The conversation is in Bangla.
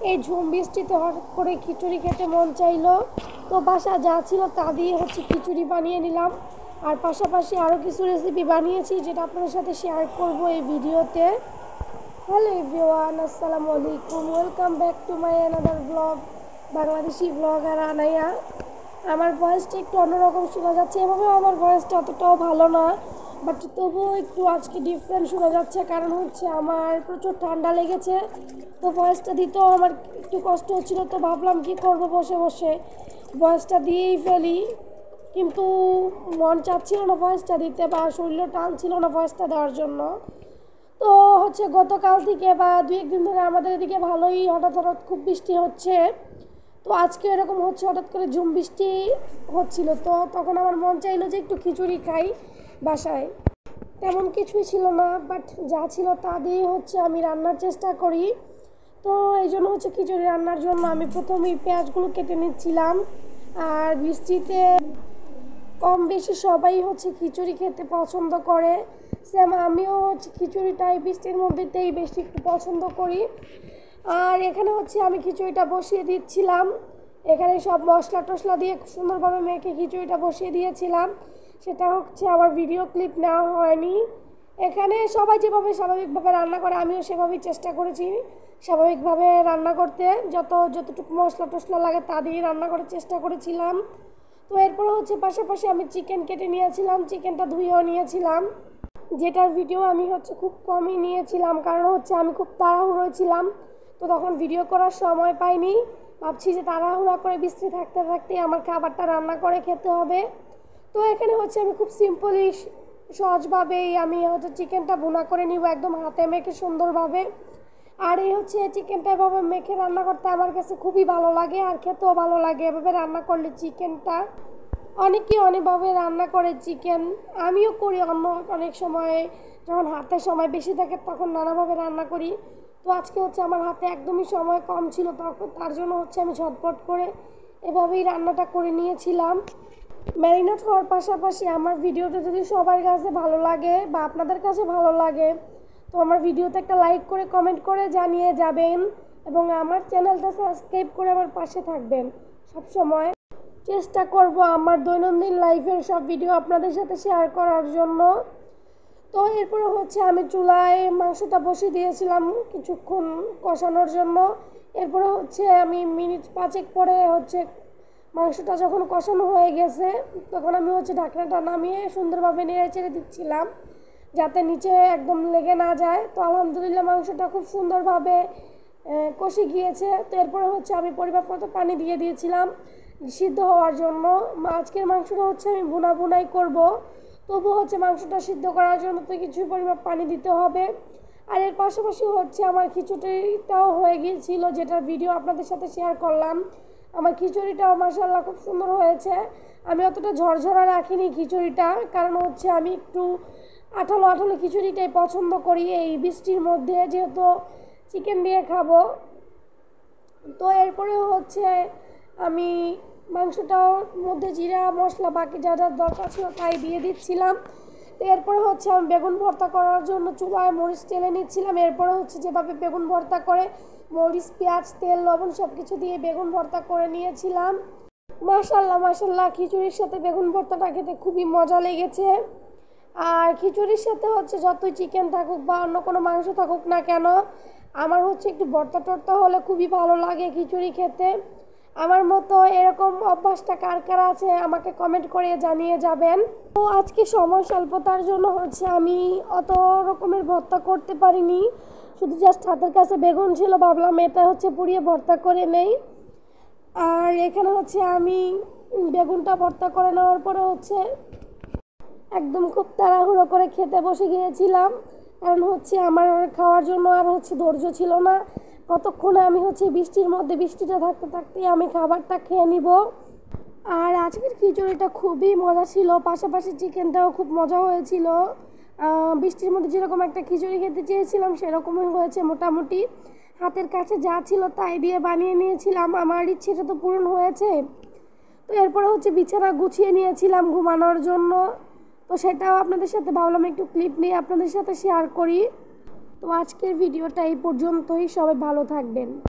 এই ঝুম বৃষ্টিতে হঠাৎ করে খিচুড়ি খেতে মন চাইলো, তো বাসা যা ছিল তা দিয়ে খিচুড়ি বানিয়ে নিলাম। আর পাশাপাশি আরও কিছু রেসিপি বানিয়েছি যেটা আপনাদের সাথে শেয়ার করব এই ভিডিওতে। হ্যালো এভরিওয়ান, আসসালামু আলাইকুম, welcome back to my another blog, Bangladeshi blogger Anaya. আমার ভয়েসটা একটু অন্যরকম শোনা যাচ্ছে, এভাবেও আমার ভয়েসটা অতটাও ভালো না, বাট তবুও একটু আজকে ডিফারেন্ট শোনা যাচ্ছে, কারণ আমার প্রচুর ঠান্ডা লেগেছে। তো ভয়েসটা দিতেও আমার একটু কষ্ট হচ্ছিলো, তো ভাবলাম কি করব, বসে বসে ভয়েসটা দিয়েই ফেলি। কিন্তু মন চাচ্ছিল না ভয়েসটা দিতে, বা শরীরও টানছিল না ভয়েসটা দেওয়ার জন্য। তো গতকাল থেকে বা 2-1 দিন ধরে আমাদের এদিকে ভালোই হঠাৎ খুব বৃষ্টি হচ্ছে। তো আজকে এরকম হঠাৎ করে ঝুম বৃষ্টি হচ্ছিল, তো তখন আমার মন চাইলো যে একটু খিচুড়ি খাই। বাসায় তেমন কিছুই ছিল না, বাট যা ছিল তা দিয়ে আমি রান্নার চেষ্টা করি। তো এই জন্য খিচুড়ি রান্নার জন্য আমি প্রথমেই পেঁয়াজগুলো কেটে নিচ্ছিলাম। আর বৃষ্টিতে কম বেশি সবাই খিচুড়ি খেতে পছন্দ করে, সেম আমিও খিচুড়িটাই বৃষ্টির মধ্যেতেই বেশি একটু পছন্দ করি। আর এখানে আমি খিচুড়িটা বসিয়ে দিচ্ছিলাম, এখানে সব মশলা টশলা দিয়ে সুন্দরভাবে মেখে খিচুড়িটা বসিয়ে দিয়েছিলাম। সেটা আমার ভিডিও ক্লিপ নেওয়া হয়নি। এখানে সবাই যেভাবে স্বাভাবিকভাবে রান্না করে আমিও সেভাবেই চেষ্টা করেছি স্বাভাবিকভাবে রান্না করতে, যতটুকু মশলা টশলা লাগে তা দিয়ে রান্না করার চেষ্টা করেছিলাম। তো এরপর পাশাপাশি আমি চিকেন কেটে নিয়েছিলাম, চিকেনটা ধুয়েও নিয়েছিলাম, যেটার ভিডিও আমি খুব কমই নিয়েছিলাম, কারণ আমি খুব তাড়াহুড়োয় ছিলাম, তো তখন ভিডিও করার সময় পাইনি। ভাবছি যে তাড়াহুড়া করে বৃষ্টি থাকতে থাকতে আমার খাবারটা রান্না করে খেতে হবে। তো এখানে আমি খুব সিম্পলি সহজভাবেই আমি চিকেনটা ভুনা করে নিব, একদম হাতে মেখে সুন্দরভাবে। আর এই চিকেনটা এভাবে মেখে রান্না করতে আমার কাছে খুবই ভালো লাগে, আর খেতেও ভালো লাগে এভাবে রান্না করলে চিকেনটা। অনেকেই অনেকভাবে রান্না করে চিকেন, আমিও করি অনেক সময়, যখন হাতে সময় বেশি থাকে তখন নানাভাবে রান্না করি। তো আজকে আমার হাতে একদমই সময় কম ছিল, তখন তার জন্য আমি ঝটপট করে এভাবেই রান্নাটা করে নিয়েছিলাম। ম্যারিনেট হওয়ার পাশাপাশি আমার ভিডিওটা যদি সবার কাছে ভালো লাগে বা আপনাদের কাছে ভালো লাগে, তো আমার ভিডিওতে একটা লাইক করে কমেন্ট করে জানিয়ে যাবেন, এবং আমার চ্যানেলটা সাবস্ক্রাইব করে আমার পাশে থাকবেন। সব সময় চেষ্টা করব আমার দৈনন্দিন লাইফের সব ভিডিও আপনাদের সাথে শেয়ার করার জন্য। তো এরপরে আমি চুলায় মাংসটা বসিয়ে দিয়েছিলাম কিছুক্ষণ কষানোর জন্য। এরপরে আমি মিনিট 5 পরে মাংসটা যখন কষানো হয়ে গেছে, তখন আমি ঢাকনাটা নামিয়ে সুন্দরভাবে নেড়ে চেড়ে দিচ্ছিলাম যাতে নিচে একদম লেগে না যায়। তো আলহামদুলিল্লাহ মাংসটা খুব সুন্দরভাবে কষে গিয়েছে। তো এরপরে আমি পরিমাপ মতো পানি দিয়ে দিয়েছিলাম সিদ্ধ হওয়ার জন্য। আজকের মাংসটা আমি ভুনাই করব, তবু মাংসটা সিদ্ধ করার জন্য তো কিছু পরিমাপ পানি দিতে হবে। আর এর পাশাপাশি আমার খিচুড়িটাও হয়ে গিয়েছিল, যেটার ভিডিও আপনাদের সাথে শেয়ার করলাম। আমার খিচুড়িটাও মাশাআল্লাহ খুব সুন্দর হয়েছে। আমি অতটা ঝরঝরা রাখিনি খিচুড়িটা, কারণ আমি একটু আঠালো আঠালো খিচুড়িটাই পছন্দ করি এই বৃষ্টির মধ্যে, যেহেতু চিকেন দিয়ে খাবো। তো এরপরে আমি মাংসটার মধ্যে জিরা মশলা বাকি যা যা দরকার ছিল তাই দিয়ে দিচ্ছিলাম। তো এরপরে আমি বেগুন ভর্তা করার জন্য চুলায় মরিচ তেলে নিচ্ছিলাম। এরপরে যেভাবে বেগুন ভর্তা করে মরিচ পেঁয়াজ তেল লবণ সব কিছু দিয়ে বেগুন ভর্তা করে নিয়েছিলাম। মাশাআল্লাহ খিচুড়ির সাথে বেগুন ভর্তাটা খেতে খুবই মজা লেগেছে। আর খিচুড়ির সাথে যতই চিকেন থাকুক বা অন্য কোনো মাংস থাকুক না কেন, আমার একটু ভর্তা টর্তা হলে খুবই ভালো লাগে খিচুড়ি খেতে। আমার মতো এরকম অভ্যাসটা কার কার আছে আমাকে কমেন্ট করে জানিয়ে যাবেন। তো আজকে সময় স্বল্পতার জন্য আমি অত রকমের ভর্তা করতে পারিনি, শুধু জাস্ট হাতের কাছে বেগুন ছিল, ভাবলাম এটা পুড়িয়ে ভর্তা করে নেই। আর এখানে আমি বেগুনটা ভর্তা করে নেওয়ার পরে একদম খুব তাড়াহুড়ো করে খেতে বসে গিয়েছিলাম, কারণ আমার খাওয়ার জন্য আর ধৈর্য ছিল না। কতক্ষণে আমি বৃষ্টির মধ্যে বৃষ্টিটা থাকতে থাকতেই আমি খাবারটা খেয়ে নিব। আর আজকের খিচুড়িটা খুবই মজা ছিল, পাশাপাশি চিকেনটাও খুব মজা হয়েছিল। বৃষ্টির মধ্যে যেরকম একটা খিচুড়ি খেতে চেয়েছিলাম সেরকমই হয়েছে মোটামুটি। হাতের কাছে যা ছিল তাই দিয়ে বানিয়ে নিয়েছিলাম, আমার ইচ্ছেটা তো পূরণ হয়েছে। তো এরপরে বিছানা গুছিয়ে নিয়েছিলাম ঘুমানোর জন্য, তো সেটাও আপনাদের সাথে ভাবলাম একটু ক্লিপ নিয়ে আপনাদের সাথে শেয়ার করি। তো আজকের ভিডিওটা এই পর্যন্তই, সবাই ভালো থাকবেন।